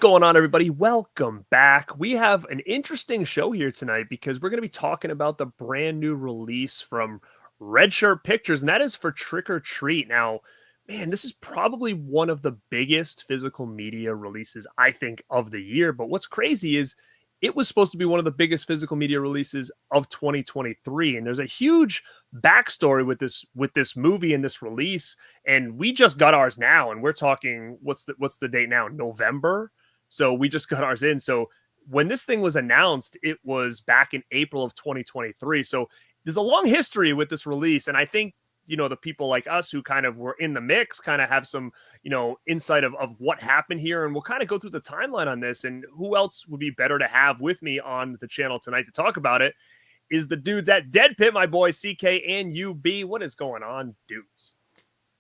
going on, everybody? Welcome back. We have an interesting show here tonight because we're going to be talking about the brand new release from Red Shirt Pictures, and that is for Trick or Treat. Now, man, this is probably one of the biggest physical media releases, I think, of the year. But what's crazy is it was supposed to be one of the biggest physical media releases of 2023. And there's a huge backstory with this movie and this release. And we just got ours now, and we're talking, what's the date now? November. So we just got ours in. So when this thing was announced, it was back in April of 2023. So there's a long history with this release. And I think, the people like us who kind of were in the mix kind of have some, insight of what happened here. And we'll kind of go through the timeline on this. And who else would be better to have with me on the channel tonight to talk about it is the dudes at Dead Pit, my boy CK and UB. What is going on, dudes?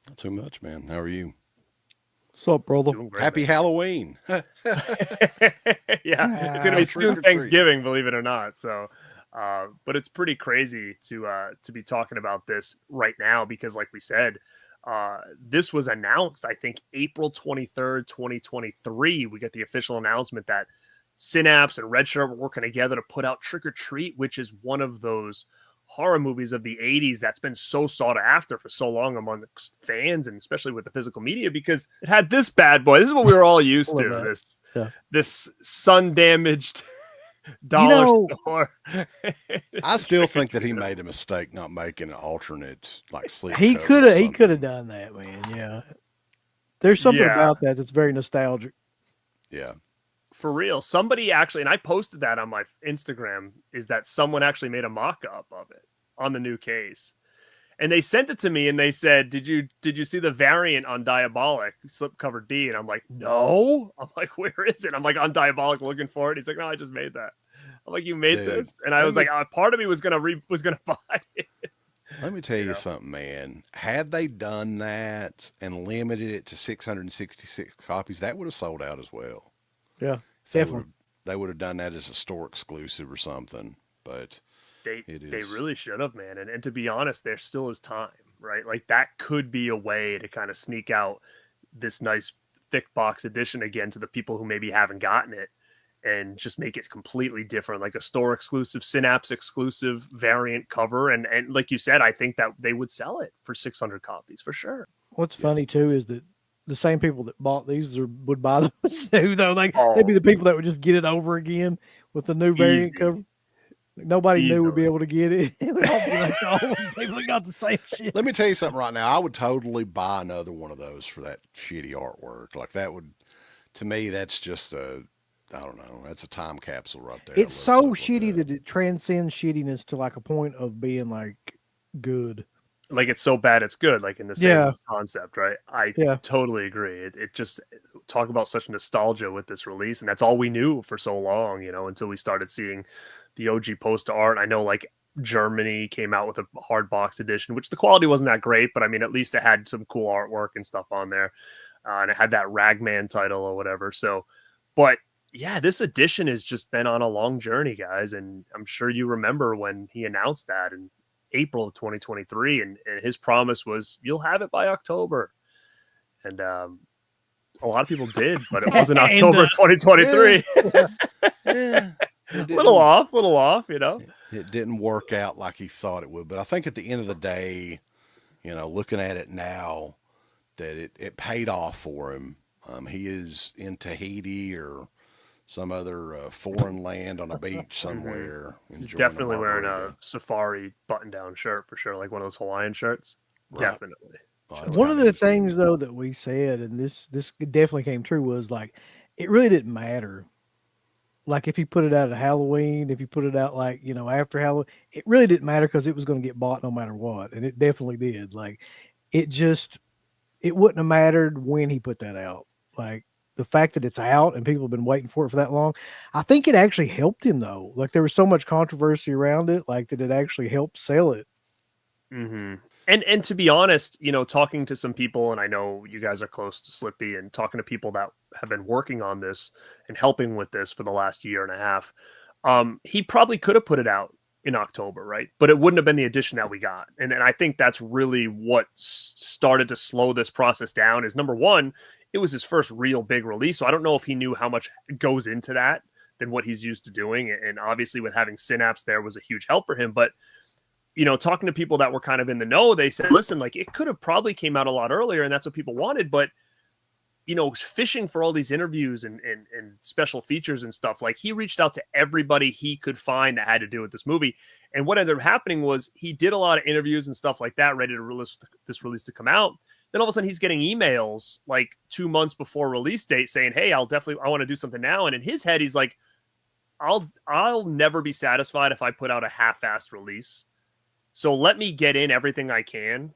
Not too much, man. How are you? What's up, brother? Great, Happy man. Halloween. Yeah, it's going to be soon Thanksgiving, believe it or not. So, but it's pretty crazy to be talking about this right now because, like we said, this was announced, I think, April 23rd, 2023. We get the official announcement that Synapse and Red Shirt were working together to put out Trick or Treat, which is one of those horror movies of the 80s that's been so sought after for so long among fans, and especially with the physical media, because it had this bad boy. This is what we were all used to. This sun-damaged dollar store. I still think that he made a mistake not making an alternate sleep. He could have done that, man. Yeah, there's something about that that's very nostalgic. Yeah, for real. Somebody actually, and I posted that on my Instagram, is that someone actually made a mock-up of it on the new case. And they sent it to me and they said, did you see the variant on Diabolic, slipcover D? And I'm like, no. I'm like, where is it? I'm like, on Diabolic looking for it. He's like, no, I just made that. I'm like, you made this? And I was like, part of me was gonna buy it. Let me tell you something, man. Had they done that and limited it to 666 copies, that would have sold out as well. Yeah, definitely. They would have done that as a store exclusive or something. But they really should have, man. And to be honest, there still is time, right? Like that could be a way to kind of sneak out this nice thick box edition again to the people who maybe haven't gotten it, and just make it completely different, like a store exclusive, Synapse exclusive variant cover. And like you said, I think that they would sell it for 600 copies for sure. What's funny too is that the same people that bought these would buy those too, though. They'd be the people that would just get it over again with the new variant cover. Nobody knew would be able to get it. It would all be like all the people that got the same shit. Let me tell you something right now. I would totally buy another one of those for that shitty artwork. Like that would, to me, that's just I don't know. That's a time capsule right there. It's so shitty that it transcends shittiness to like a point of being like good. Like it's so bad it's good, like in the same concept, right? I totally agree. It just talk about such nostalgia with this release, and that's all we knew for so long, until we started seeing the OG poster art. I know like Germany came out with a hard box edition, which the quality wasn't that great, but I mean at least it had some cool artwork and stuff on there, and it had that Ragman title or whatever. So, but yeah, this edition has just been on a long journey, guys, and I'm sure you remember when he announced that in April of 2023, and his promise was you'll have it by October, and a lot of people did, but it wasn't October 2023. little off, It didn't work out like he thought it would, but I think at the end of the day, looking at it now, that it paid off for him. He is in Tahiti or some other foreign land on a beach somewhere. He's definitely wearing a safari button-down shirt for sure, like one of those Hawaiian shirts. Right. Definitely. Well, one of the things, though, that we said, and this definitely came true, was like it really didn't matter. Like if you put it out at Halloween, if you put it out like after Halloween, it really didn't matter because it was going to get bought no matter what, and it definitely did. Like it wouldn't have mattered when he put that out. Like the fact that it's out and people have been waiting for it for that long, I think it actually helped him though. Like there was so much controversy around it, like that it actually helped sell it. Mm-hmm. And to be honest, talking to some people, and I know you guys are close to Slippy, and talking to people that have been working on this and helping with this for the last year and a half, he probably could have put it out in October, right? But it wouldn't have been the edition that we got. And I think that's really what started to slow this process down is, number one, it was his first real big release. So I don't know if he knew how much goes into that than what he's used to doing. And obviously with having Synapse there was a huge help for him. But, talking to people that were kind of in the know, they said, listen, like it could have probably came out a lot earlier and that's what people wanted. But, fishing for all these interviews and special features and stuff, like he reached out to everybody he could find that had to do with this movie. And what ended up happening was he did a lot of interviews and stuff like that, ready to release this release to come out. Then all of a sudden he's getting emails like 2 months before release date saying, hey, I want to do something now. And in his head, he's like, I'll never be satisfied if I put out a half-assed release. So let me get in everything I can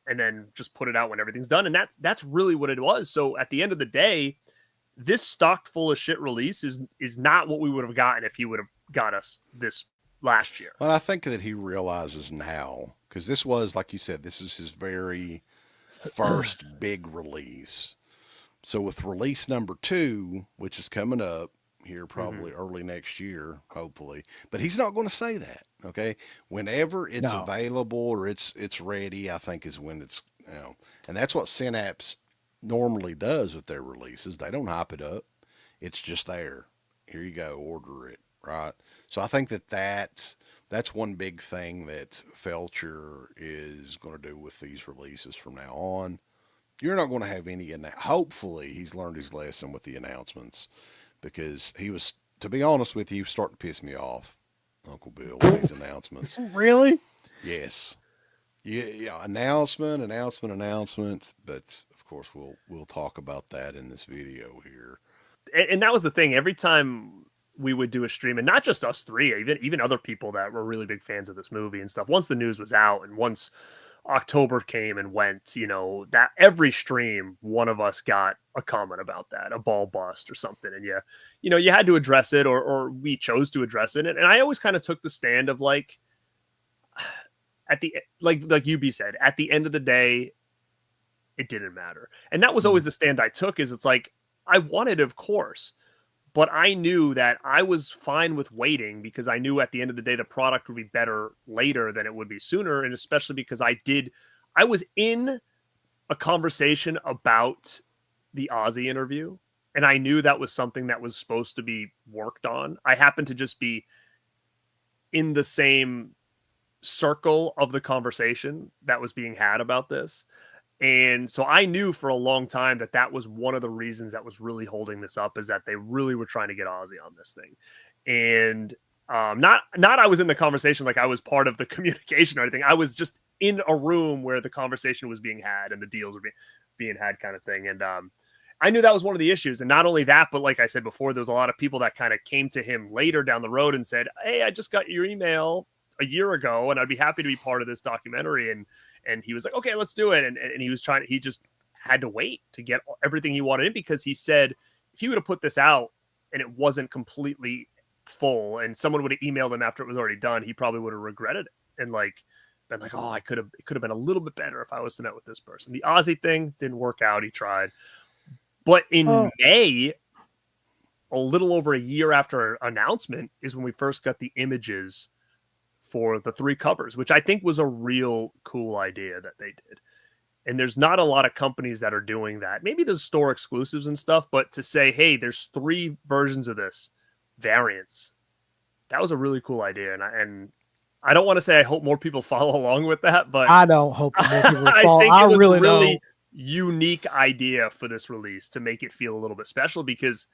and then just put it out when everything's done. And that's really what it was. So at the end of the day, this stocked full of shit release is not what we would have gotten if he would have got us this last year. Well, I think that he realizes now, because this was, like you said, this is his very first big release. So with release number 2, which is coming up here probably early next year, hopefully, but he's not going to say that. Okay, whenever it's available or it's ready, I think is when it's and that's what Synapse normally does with their releases. They don't hype it up; it's just there. Here you go, order it, right? So I think that's one big thing that Felcher is going to do with these releases from now on. You're not going to have any. Hopefully, he's learned his lesson with the announcements, because he was, to be honest with you, starting to piss me off, Uncle Bill, with these announcements. Really? Yes. Yeah. Announcement. But of course, we'll talk about that in this video here. And that was the thing. Every time we would do a stream, and not just us three, even other people that were really big fans of this movie and stuff. Once the news was out, and once October came and went, that every stream, one of us got a comment about that, a ball bust or something. And you had to address it, or we chose to address it. And I always kind of took the stand of like, at the, like UB said, at the end of the day, it didn't matter. And that was always the stand I took, is it's like, I wanted, of course, but I knew that I was fine with waiting, because I knew at the end of the day, the product would be better later than it would be sooner. And especially because I was in a conversation about the Ozzy interview, and I knew that was something that was supposed to be worked on. I happened to just be in the same circle of the conversation that was being had about this. And so I knew for a long time that was one of the reasons that was really holding this up, is that they really were trying to get Ozzy on this thing. And not I was in the conversation, like I was part of the communication or anything. I was just in a room where the conversation was being had and the deals were being had, kind of thing. And I knew that was one of the issues. And not only that, but like I said before, there was a lot of people that kind of came to him later down the road and said, hey, I just got your email a year ago and I'd be happy to be part of this documentary. And he was like, okay, let's do it. And he just had to wait to get everything he wanted in, because he said if he would have put this out and it wasn't completely full and someone would have emailed him after it was already done, he probably would have regretted it and been like, oh, it could have been a little bit better if I was to met with this person. The Ozzy thing didn't work out. He tried. But in May, a little over a year after announcement, is when we first got the images for the 3 covers, which I think was a real cool idea that they did. And there's not a lot of companies that are doing that. Maybe there's store exclusives and stuff, but to say, hey, there's 3 versions of this, variants, that was a really cool idea. And I don't want to say I hope more people follow along with that, but I don't hope more people follow. I think it was really a really unique idea for this release to make it feel a little bit special, because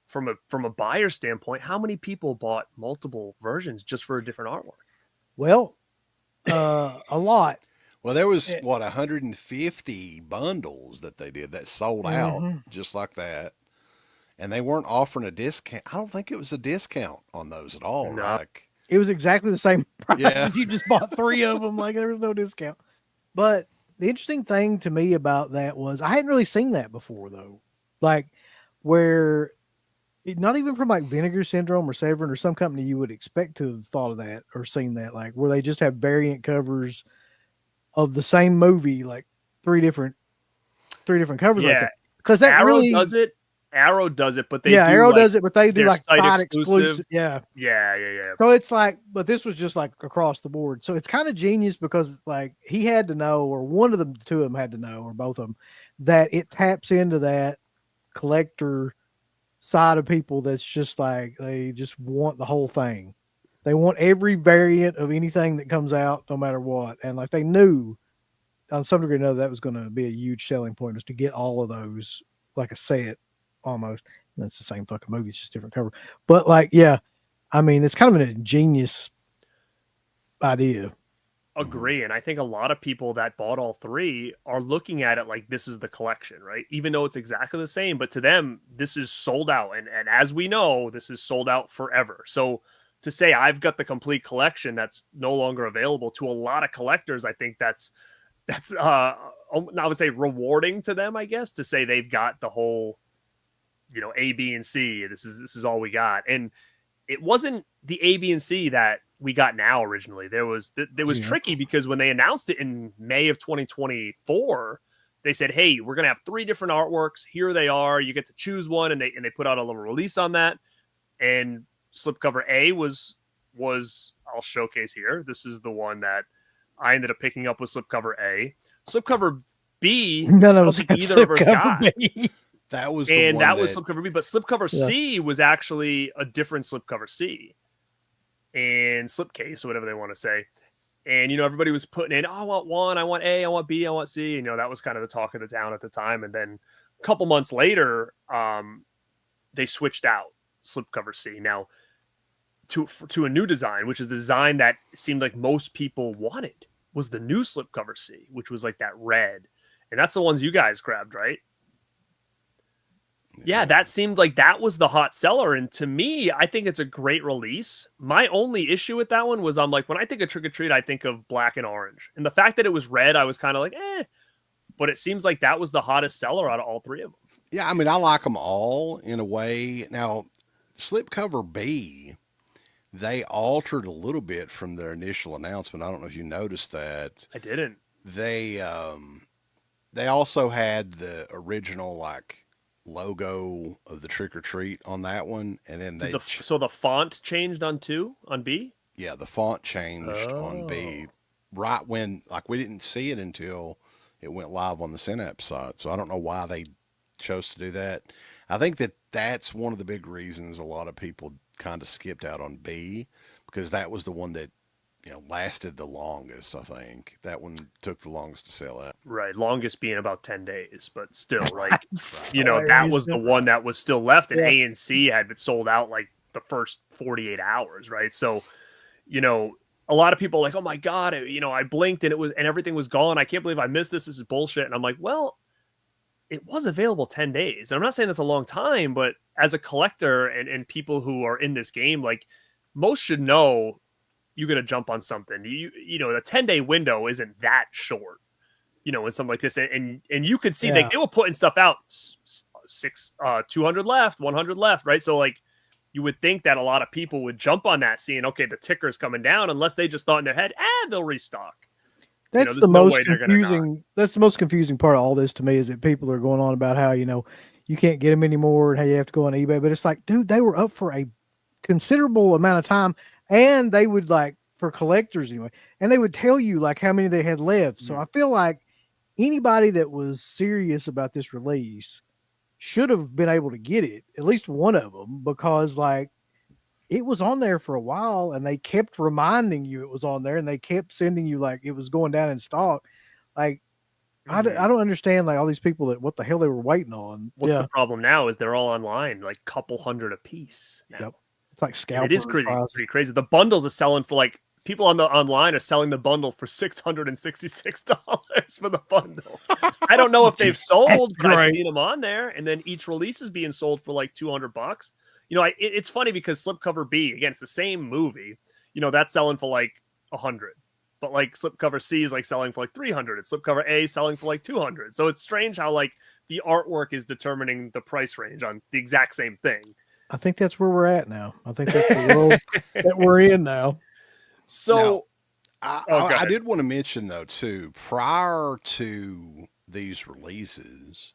from a buyer standpoint, how many people bought multiple versions just for a different artwork? Well, a lot. Well, there was 150 bundles that they did that sold out just like that. And they weren't offering a discount. I don't think it was a discount on those at all. No. Like, it was exactly the same price. Yeah. You just bought 3 of them. Like, there was no discount. But the interesting thing to me about that was I hadn't really seen that before, though. Like, where not even from like Vinegar Syndrome or Severin or some company you would expect to have thought of that or seen that, like where they just have variant covers of the same movie, like three different covers. Yeah. Like that. Because that Arrow really does it, Arrow does it, but they Yeah, do Arrow like does it, but they do their like site site exclusive. exclusive. Yeah. Yeah. So it's like, but this was just like across the board. So it's kind of genius because like he had to know, or one of them, two of them had to know, or both of them, that it taps into that collector side of people that's just like they just want the whole thing. They want every variant of anything that comes out, no matter what. And like they knew on some degree or another that was going to be a huge selling point, was to get all of those like a set almost. And it's the same fucking movie, it's just different cover. But like, yeah, I mean, it's kind of an ingenious idea. Agree. And I think a lot of people that bought all three are looking at it like this is the collection, right? Even though it's exactly the same, but to them, this is sold out. And as we know, this is sold out forever. So to say I've got the complete collection that's no longer available, to a lot of collectors, I think that's I would say rewarding to them, I guess, to say they've got the whole, A, B, and C. This is all we got. And it wasn't the A, B, and C that we got now originally. There was tricky because when they announced it in May of 2024, they said, "Hey, we're gonna have 3 different artworks. Here they are. You get to choose one," and they put out a little release on that. And slipcover A was I'll showcase here. This is the one that I ended up picking up with slipcover A. Slipcover B, none of us either of us got. B. That was the one that was slipcover B, but slipcover C was actually a different slipcover C and slipcase or whatever they want to say. And everybody was putting in, oh, I want 1, I want A, I want B, I want C. That was kind of the talk of the town at the time. And then a couple months later, they switched out slipcover C now to a new design, which is the design that seemed like most people wanted, was the new slipcover C, which was like that red. And that's the ones you guys grabbed, right? Yeah, that seemed like that was the hot seller. And to me, I think it's a great release. My only issue with that one was I'm like, when I think of Trick or Treat, I think of black and orange. And the fact that it was red, I was kind of like, But it seems like that was the hottest seller out of all 3 of them. Yeah, I mean, I like them all in a way. Now, slipcover B, they altered a little bit from their initial announcement. I don't know if you noticed that. I didn't. They also had the original logo of the Trick or Treat on that one, and then so the font changed on B. Yeah, the font changed on B right when we didn't see it until it went live on the Synapse site. So I don't know why they chose to do that. I think that's one of the big reasons a lot of people kind of skipped out on B, because that was the one that lasted the longest. I think that one took the longest to sell out. Right, longest being about 10 days, but still, that was the one that was still left, and A and C had been sold out like the first 48 hours, right? So, a lot of people are like, oh my god, I blinked and everything was gone. I can't believe I missed this. This is bullshit. And I'm like, well, it was available 10 days. And I'm not saying that's a long time, but as a collector and people who are in this game, like, most should know you're going to jump on something. The 10-day window isn't that short, in something like this. And you could see they were putting stuff out 200 left, 100 left, right? So like, you would think that a lot of people would jump on that, seeing, okay, the ticker's coming down, unless they just thought in their head, they'll restock. That's the most confusing. That's the most confusing part of all this to me, is that people are going on about how, you can't get them anymore and how you have to go on eBay. But it's like, dude, they were up for a considerable amount of time, and they would, like, for collectors anyway, and they would tell you like how many they had left. So I feel like anybody that was serious about this release should have been able to get it, at least one of them, because like it was on there for a while, and they kept reminding you it was on there, and they kept sending you like it was going down in stock. Like, I don't understand, like, all these people that what the hell they were waiting on. What's the problem now is they're all online, like couple hundred a piece now. Yep. It's like scalper. It is pretty crazy. The bundles are selling for like, people online are selling the bundle for $666 for the bundle. I don't know if they've sold, but I've seen them on there. And then each release is being sold for like $200. It's funny because slipcover B, again, it's the same movie. That's selling for like 100. But like slipcover C is like selling for like 300. And slipcover A selling for like 200. So it's strange how like the artwork is determining the price range on the exact same thing. I think that's where we're at now. I think that's the world that we're in now. So now, I did want to mention though too, prior to these releases,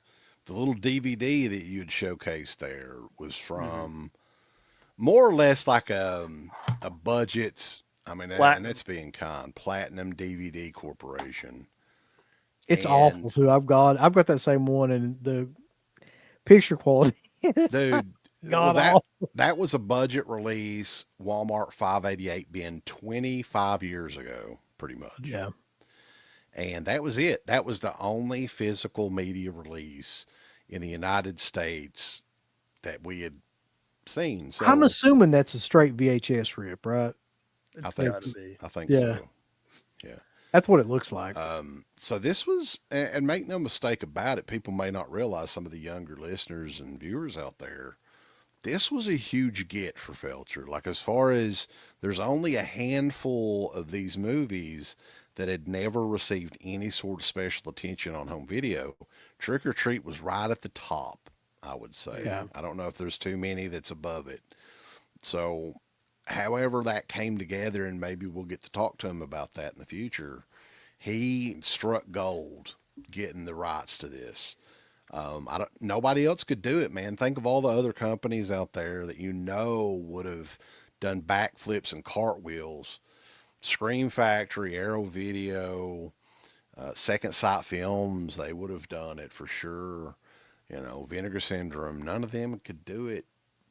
the little DVD that you'd showcased there was Mm-hmm. from more or less like a budget. I mean, and Platinum. that's being kind. Platinum DVD Corporation, It's awful and too. I've got that same one, and the picture quality is dude, well god awful. that was a budget release. Walmart 588 bin 25 years ago, pretty much. Yeah. And that was it. That was the only physical media release in the United States that we had seen. I'm So assuming that's a straight VHS rip, right? I It's think got to be. I think Yeah. so. Yeah. That's what it looks like. So this was, and make no mistake about it, people may not realize, some of the younger listeners and viewers out there, this was a huge get for Felcher. Like, as far as there's only a handful of these movies that had never received any sort of special attention on home video. Trick or Treat was right at the top, I would say. Yeah. I don't know if there's too many that's above it. So, however that came together, and maybe we'll get to talk to him about that in the future, he struck gold getting the rights to this. Nobody else could do it, man. Think of all the other companies out there that would have done backflips and cartwheels. Scream Factory, Arrow Video, Second Sight Films, they would have done it for sure. Vinegar Syndrome, none of them could do it.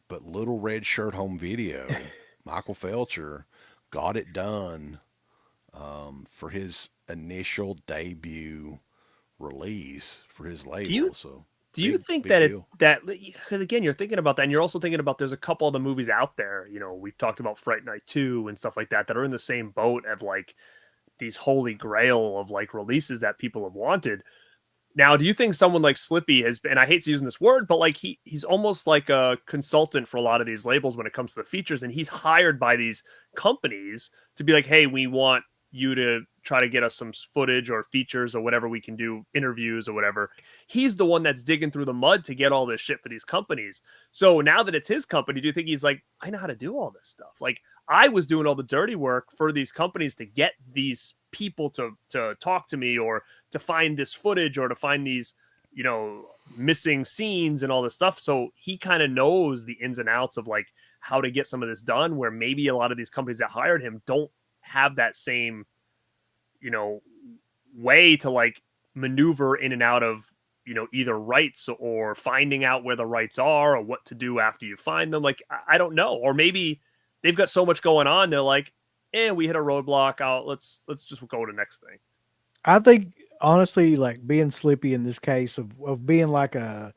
But Little Red Shirt Home Video, Michael Felcher, got it done for his initial debut release for his label. Do you So do you big, think big that deal. because again you're thinking about that, and you're also thinking about there's a couple of the movies out there. We've talked about Fright Night 2 and stuff like that are in the same boat of like these holy grail of like releases that people have wanted. Now, do you think someone like Slippy has been, and I hate using this word, but like he's almost like a consultant for a lot of these labels when it comes to the features, and he's hired by these companies to be like, hey, we want you to try to get us some footage or features or whatever we can do, interviews or whatever. He's the one that's digging through the mud to get all this shit for these companies. So now that it's his company, do you think he's like, I know how to do all this stuff? Like, I was doing all the dirty work for these companies to get these people to talk to me, or to find this footage, or to find these, missing scenes and all this stuff. So he kind of knows the ins and outs of like how to get some of this done, where maybe a lot of these companies that hired him don't have that same, way to like maneuver in and out of, either rights or finding out where the rights are or what to do after you find them. Like, I don't know. Or maybe they've got so much going on. They're like, we hit a roadblock out. Let's just go to the next thing. I think honestly, like being Slippy in this case of being like a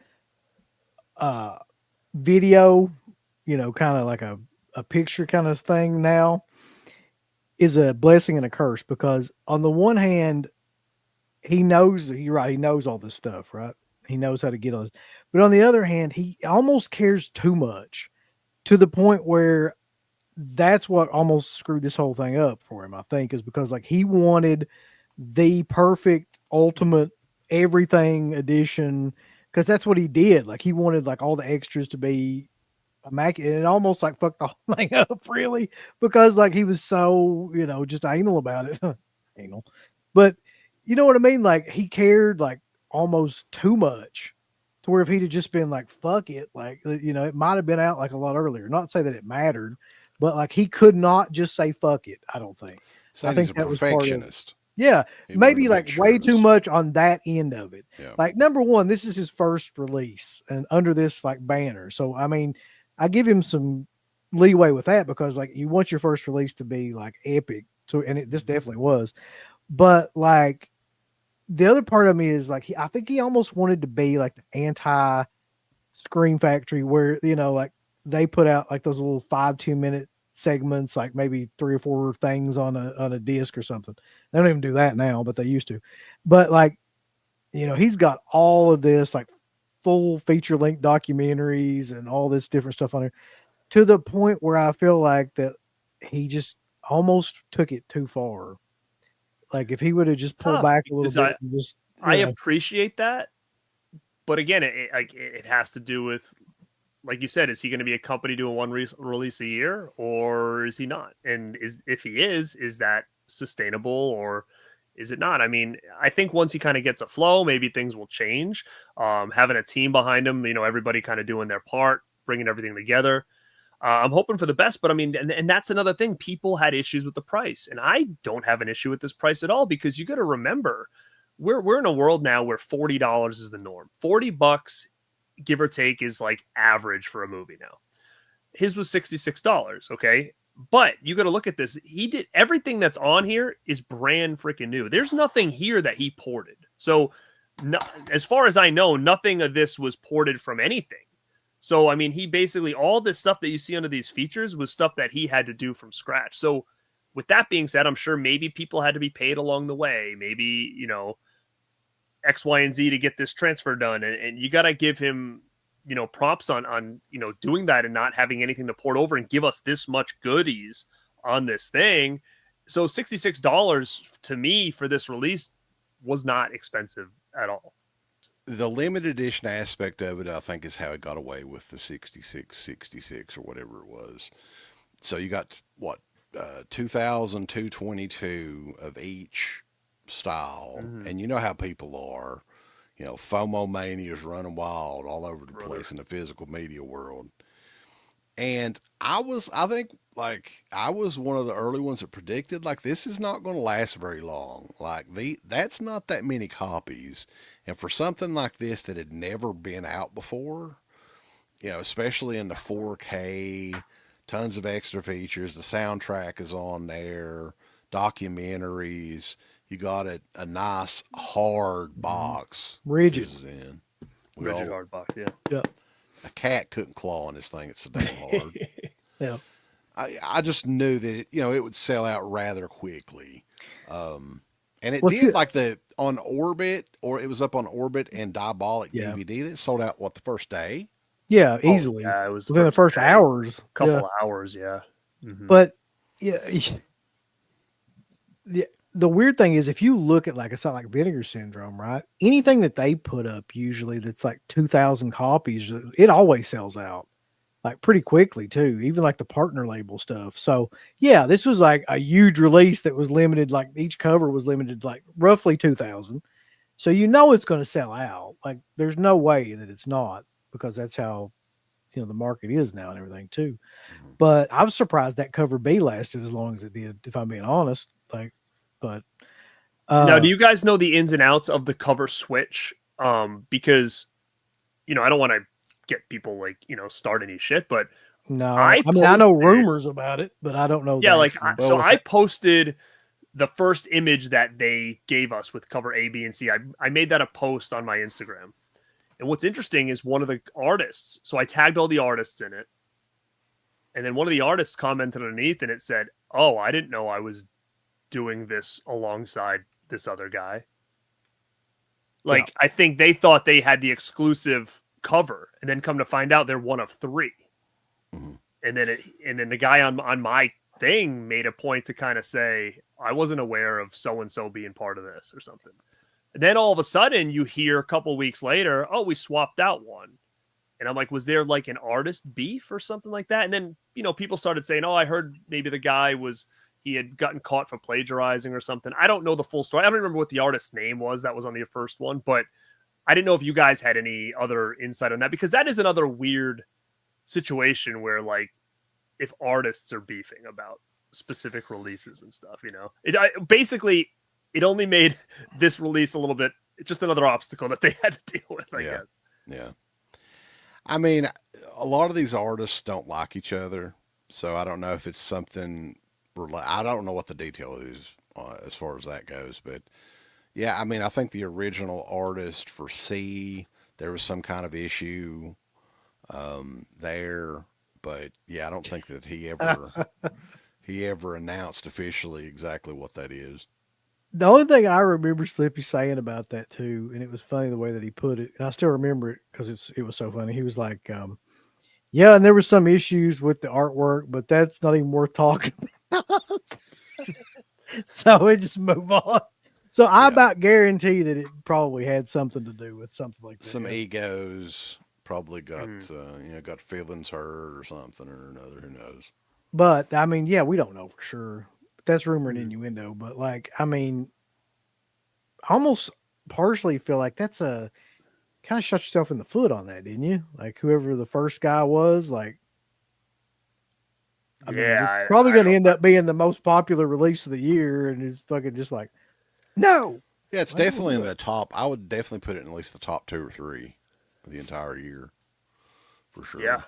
video, kind of like a picture kind of thing now, is a blessing and a curse, because on the one hand, he knows, you're right, he knows all this stuff, right? He knows how to get on this. But on the other hand, he almost cares too much, to the point where that's what almost screwed this whole thing up for him, I think, is because like he wanted the perfect ultimate everything edition, because that's what he did. Like he wanted like all the extras to be immaculate, and it almost like fucked the whole thing up really, because like he was so just anal about it. Anal, but you know what I mean, like he cared like almost too much, to where if he'd have just been like fuck it, like it might have been out like a lot earlier. Not to say that it mattered, but like he could not just say fuck it, I don't think. So I he's think a that was part of it. perfectionist. Yeah, He wanted maybe to like make way sure it too was- much on that end of it. Yeah. Like number one, this is his first release and under this like banner. So I mean, I give him some leeway with that, because like you want your first release to be like epic. So this definitely was. But like the other part of me is like I think he almost wanted to be like the anti Scream Factory, where like they put out like those little 5-2 minute segments, like maybe 3 or 4 things on a disc or something. They don't even do that now, but they used to. But like he's got all of this like full feature length documentaries and all this different stuff on there, to the point where I feel like that he just almost took it too far. Like if he would have just pulled Tough, back a little because bit, and just I appreciate that, but again, it has to do with, like you said, is he going to be a company doing one release a year, or is he not? And if he is that sustainable, or Is it not? I mean, I think once he kind of gets a flow, maybe things will change. Having a team behind him, everybody kind of doing their part, bringing everything together. I'm hoping for the best, but I mean, and that's another thing. People had issues with the price, and I don't have an issue with this price at all because you got to remember, we're in a world now where $40 is the norm. $40, give or take, is like average for a movie now. His was $66. Okay. But you got to look at this. He did everything that's on here is brand freaking new. There's nothing here that he ported. So, no, as far as I know, nothing of this was ported from anything. So, I mean, he basically, all this stuff that you see under these features was stuff that he had to do from scratch. So, with that being said, I'm sure maybe people had to be paid along the way. Maybe, X, Y, and Z to get this transfer done. And you got to give him, props on doing that and not having anything to port over and give us this much goodies on this thing. So $66 to me for this release was not expensive at all. The limited edition aspect of it, I think, is how it got away with the 66 or whatever it was. So you got what, 2,222 of each style, and you know how people are. FOMO mania is running wild all over the place in the physical media world. And I think, like, I was one of the early ones that predicted, like, this is not going to last very long. Like, that's not that many copies. And for something like this that had never been out before, especially in the 4K, tons of extra features, the soundtrack is on there, documentaries. You got a nice hard box. Rigid. This is in. Rigid hard box, yeah. Yep. A cat couldn't claw on this thing. It's so damn hard. Yeah. I just knew that it would sell out rather quickly, and it did. Like on Orbit, or it was up on Orbit and Diabolic DVD that sold out the first day. Yeah, easily. Yeah, it was within the first hours. Couple hours, yeah. Mm-hmm. But the weird thing is, if you look at like a site like Vinegar Syndrome, right? Anything that they put up usually that's like 2,000 copies, it always sells out like pretty quickly too. Even like the partner label stuff. So yeah, this was like a huge release that was limited. Like each cover was limited, like roughly 2,000. So it's going to sell out. Like there's no way that it's not, because that's how the market is now and everything too. But I was surprised that cover B lasted as long as it did, if I'm being honest. Like. But now, do you guys know the ins and outs of the cover switch? Because I don't want to get people like start any shit, but no, I know rumors about it, but I don't know. Yeah, I posted the first image that they gave us with cover A, B, and C. I made that a post on my Instagram, and what's interesting is one of the artists. So I tagged all the artists in it, and then one of the artists commented underneath, and it said, "Oh, I didn't know I was doing this alongside this other guy." I think they thought they had the exclusive cover, and then come to find out they're one of three. Mm-hmm. And then the guy on my thing made a point to kind of say, I wasn't aware of so-and-so being part of this or something. And then all of a sudden you hear a couple weeks later, oh, we swapped out one. And I'm like, was there like an artist beef or something like that? And then, people started saying, oh, I heard maybe the guy he had gotten caught for plagiarizing or something. I don't know the full story. I don't remember what the artist's name was that was on the first one, but I didn't know if you guys had any other insight on that, because that is another weird situation where, like, if artists are beefing about specific releases and stuff, basically it only made this release a little bit, just another obstacle that they had to deal with, I guess. Yeah. I mean, a lot of these artists don't like each other, so I don't know if it's something. I don't know what the detail is as far as that goes, but yeah, I mean, I think the original artist for C, there was some kind of issue there, but yeah, I don't think that he ever announced officially exactly what that is. The only thing I remember Slippy saying about that too, and it was funny the way that he put it, and I still remember it because it was so funny. He was like, yeah, and there were some issues with the artwork, but that's not even worth talking about. So we just move on. So I about guarantee that it probably had something to do with something like that. Some egos probably got got feelings hurt or something or another. Who knows? But I mean, yeah, we don't know for sure. That's rumor and innuendo. But like, I mean, almost partially feel like that's a kind of shot yourself in the foot on that, didn't you? Like whoever the first guy was, like, I mean, it's Yeah, probably I going to don't. end up being the most popular release of the year, and it's fucking just like, no, Yeah, it's I don't definitely do in it. the top. I would definitely put it in at least the top 2 or 3 of the entire year for Yeah, sure.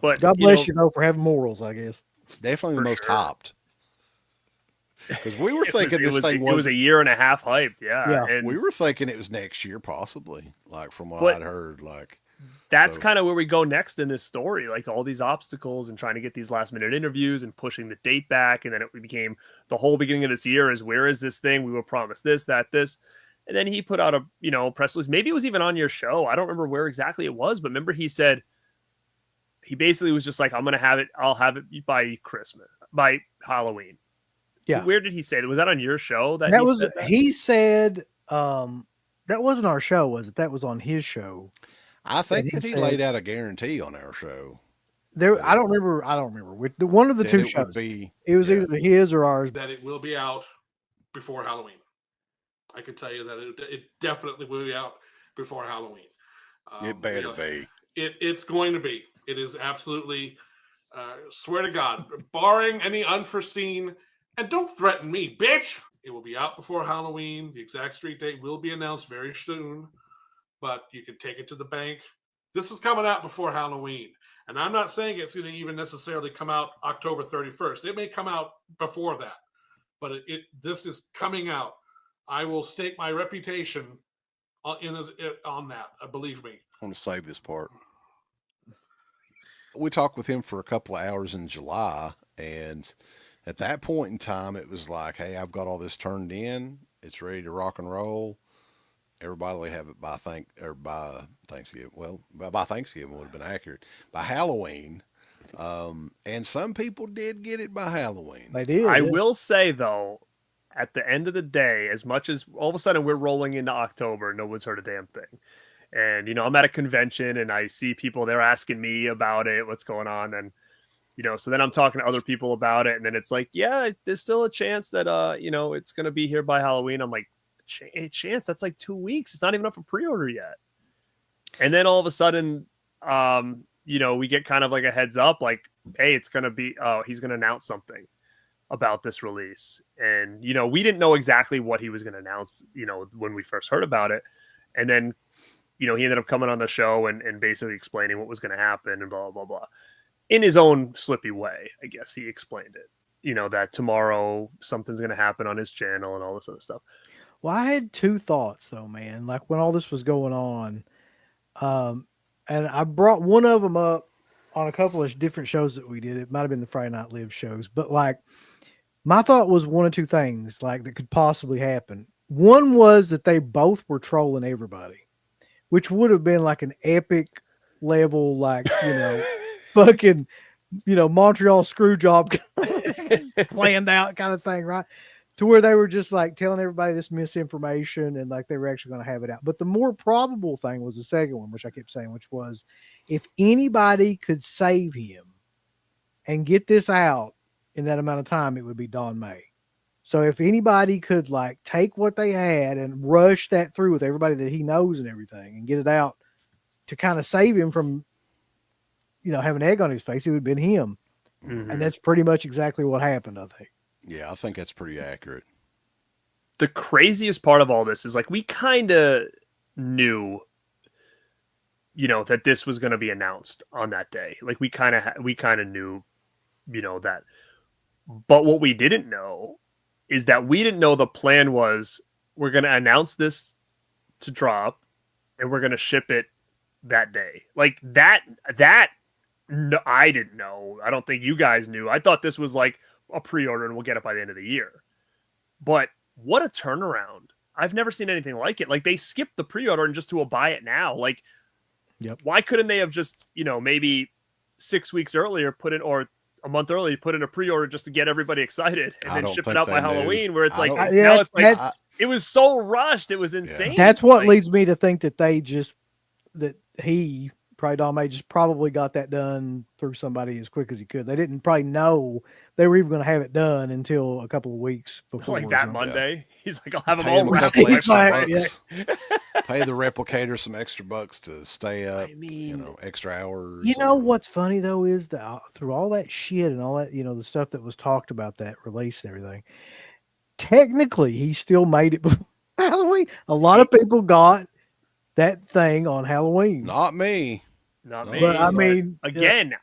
but God bless you though for having morals, I guess. Definitely the for most sure, hyped because we were thinking this thing it was a wasn't. year and a half hyped. Yeah, Yeah, We and were thinking it was next year, possibly. Like from what but I'd heard, like that's so. kind of where we go next in this story, like all these obstacles and trying to get these last minute interviews and pushing the date back, and then it became the whole beginning of this year is where is this thing? We were promised this, that, this. And then he put out a press release. Maybe it was even on your show. I don't remember where exactly it was, but remember he said he basically was just like, I'm gonna have it, I'll have it by Christmas, by Halloween. yeah. Where did he say that? Was that on your show that That he was said that? he said. That wasn't our show, was it? That was on his show. I That think he that he said laid out a guarantee on our show there. that I it don't remember. I don't remember which one of the that two it would shows. be. It was Yeah, either his or ours. that it will be out before Halloween. I can tell you that it definitely will be out before Halloween. it better be. It's going to be. It is absolutely. Swear to God, barring any unforeseen, and don't threaten me, bitch. It will be out before Halloween. The exact street date will be announced very soon, but you can take it to the bank. This is coming out before Halloween. And I'm not saying it's going to even necessarily come out October 31st. It may come out before that, but this is coming out. I will stake my reputation on that. Believe me. I want to save this part. We talked with him for a couple of hours in July, and at that point in time, it was like, "Hey, I've got all this turned in. It's ready to rock and roll. Everybody will have it by Thanksgiving. Well, by Thanksgiving would have been accurate. By Halloween, and some people did get it by Halloween. They did. I Yeah. will say though, at the end of the day, as much as all of a sudden we're rolling into October, no one's heard a damn thing. And I'm at a convention and I see people they're asking me about it, what's going on, and so then I'm talking to other people about it, and then it's like, yeah, there's still a chance that it's gonna be here by Halloween. I'm like, chance? That's like 2 weeks. It's not even up for pre-order yet. And then all of a sudden, we get kind of like a heads up, like, hey, it's gonna be, he's gonna announce something about this release. And we didn't know exactly what he was gonna announce, when we first heard about it. And then he ended up coming on the show and basically explaining what was going to happen and blah, blah, blah. In his own slippy way, I guess he explained it, that tomorrow something's going to happen on his channel and all this other stuff. Well, I had two thoughts though, man. Like when all this was going on, and I brought one of them up on a couple of different shows that we did. It might have been the Friday Night Live shows, but like my thought was one of two things like that could possibly happen. One was that they both were trolling everybody, which would have been like an epic level, like, fucking, Montreal screw job planned out kind of thing, right? To where they were just like telling everybody this misinformation and like they were actually going to have it out. But the more probable thing was the second one, which I kept saying, which was if anybody could save him and get this out in that amount of time, it would be Don May. So if anybody could like take what they had and rush that through with everybody that he knows and everything and get it out to kind of save him from, having egg on his face, it would have been him. Mm-hmm. And that's pretty much exactly what happened, I think. Yeah, I think that's pretty accurate. The craziest part of all this is like we kind of knew, that this was going to be announced on that day. Like we kind of knew, that. But what we didn't know is that we didn't know the plan was we're going to announce this to drop and we're going to ship it that day. Like that, no, I didn't know. I don't think you guys knew. I thought this was like a pre-order and we'll get it by the end of the year. But what a turnaround. I've never seen anything like it. Like they skipped the pre-order and just to a buy it now. Like, yep. Why couldn't they have just, maybe 6 weeks earlier put in, or a month early, put in a pre-order just to get everybody excited and then ship it out by Halloween, where it's like, now it's like, it was so rushed. It was insane. That's what like, leads me to think that they just, that he probably Don May just probably got that done through somebody as quick as he could. They didn't probably know they were even going to have it done until a couple of weeks before. Like that so. Monday, he's like, I'll have them Pay all him a wrapped couple up extra by bucks. Monday. Pay the replicator some extra bucks to stay up. I mean, extra hours. You know what's funny though is that through all that shit and all that, the stuff that was talked about that release and everything, technically he still made it before Halloween. A lot of people got that thing on Halloween. Not me. Not me. But I mean, again,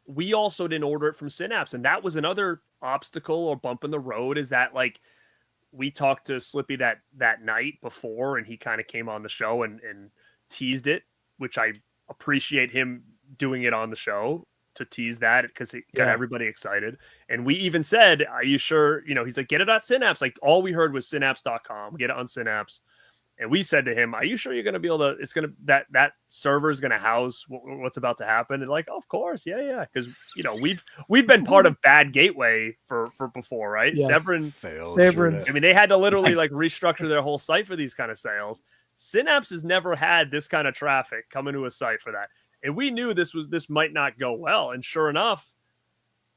we also didn't order it from Synapse, and that was another obstacle or bump in the road. Is that like we talked to Slippy that night before, and he kind of came on the show and teased it, which I appreciate him doing it on the show to tease that because it got everybody excited. And we even said, "Are you sure?" He's like, "Get it on Synapse." Like all we heard was synapse.com. Get it on Synapse. And we said to him, "Are you sure you're going to be able to? It's going to that server is going to house what's about to happen." And like, oh, of course, yeah, because we've been part of Bad Gateway for before, right? Yeah. Severance. I mean, they had to literally like restructure their whole site for these kind of sales. Synapse has never had this kind of traffic coming to a site for that, and we knew this might not go well. And sure enough,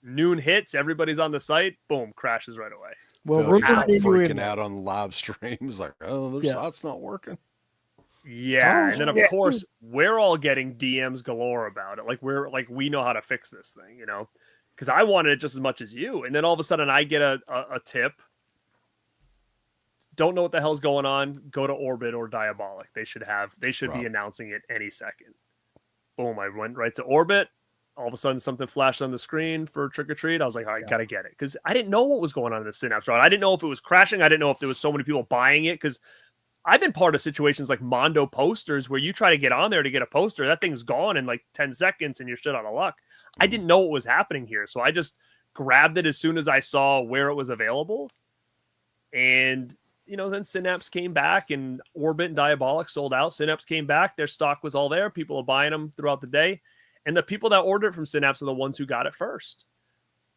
noon hits, everybody's on the site, boom, crashes right away. Well, we're freaking out on the live stream. It's like, oh, their site's not working. Yeah, and then of course we're all getting DMs galore about it. Like we know how to fix this thing, because I wanted it just as much as you. And then all of a sudden I get a tip. Don't know what the hell's going on. Go to Orbit or Diabolic. They should be announcing it any second. Boom! I went right to Orbit. All of a sudden, something flashed on the screen for Trick or Treat. I was like, all right, gotta get it. Because I didn't know what was going on in the Synapse route. I didn't know if it was crashing. I didn't know if there was so many people buying it. Because I've been part of situations like Mondo posters where you try to get on there to get a poster. That thing's gone in like 10 seconds and you're shit out of luck. I didn't know what was happening here. So I just grabbed it as soon as I saw where it was available. And, then Synapse came back and Orbit and Diabolic sold out. Synapse came back. Their stock was all there. People are buying them throughout the day. And the people that ordered from Synapse are the ones who got it first.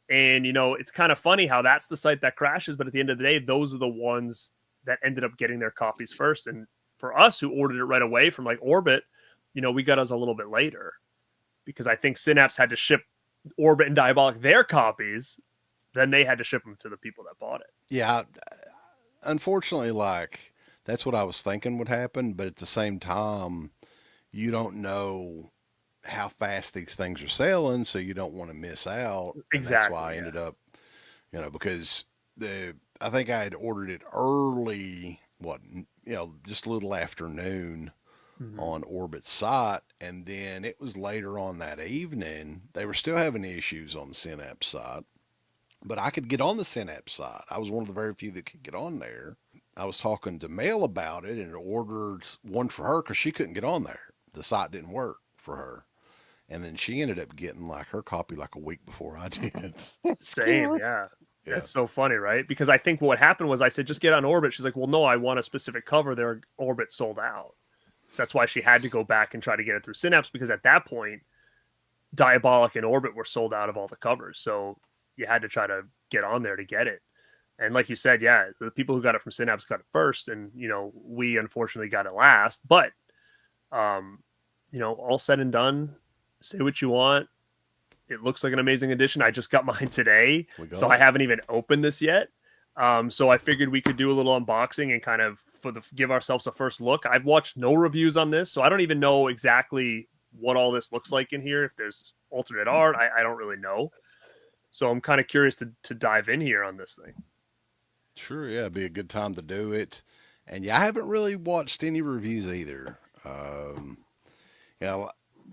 And, it's kind of funny how that's the site that crashes. But at the end of the day, those are the ones that ended up getting their copies first. And for us who ordered it right away from like Orbit, we got us a little bit later. Because I think Synapse had to ship Orbit and Diabolic their copies. Then they had to ship them to the people that bought it. Yeah. Unfortunately, like, that's what I was thinking would happen. But at the same time, you don't know how fast these things are selling, so you don't want to miss out. And exactly. That's why I ended up, because I think I had ordered it early, just a little afternoon on Orbit's site, and then it was later on that evening. They were still having issues on the Synapse site, but I could get on the Synapse site. I was one of the very few that could get on there. I was talking to Mel about it and ordered one for her because she couldn't get on there. The site didn't work for her. And then she ended up getting like her copy like a week before I did. Same, yeah. That's so funny, right? Because I think what happened was I said, just get on Orbit. She's like, well, no, I want a specific cover. Their Orbit sold out. So that's why she had to go back and try to get it through Synapse, because at that point, Diabolic and Orbit were sold out of all the covers. So you had to try to get on there to get it. And like you said, yeah, the people who got it from Synapse got it first. And, we unfortunately got it last. But, all said and done, say what you want. It looks like an amazing edition. I just got mine today, so I haven't even opened this yet. So I figured we could do a little unboxing and kind of give ourselves a first look. I've watched no reviews on this, so I don't even know exactly what all this looks like in here. If there's alternate art, I don't really know. So I'm kind of curious to dive in here on this thing. Sure, yeah, it'd be a good time to do it. And yeah, I haven't really watched any reviews either.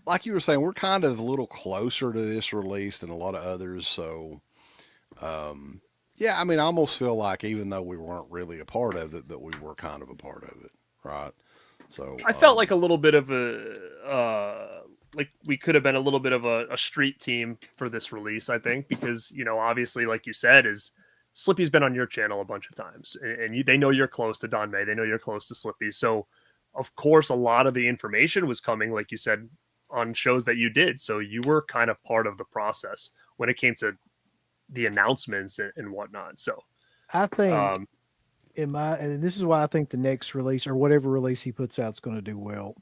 Like you were saying, we're kind of a little closer to this release than a lot of others. So, I mean, I almost feel like even though we weren't really a part of it, but we were kind of a part of it, right? So I felt like a little bit of a, like we could have been a little bit of a street team for this release, I think, because, obviously, like you said, Slippy's been on your channel a bunch of times, and they know you're close to Don May. They know you're close to Slippy. So, of course, a lot of the information was coming, like you said, on shows that you did. So you were kind of part of the process when it came to the announcements and whatnot. So I think and this is why I think the next release or whatever release he puts out is going to do well.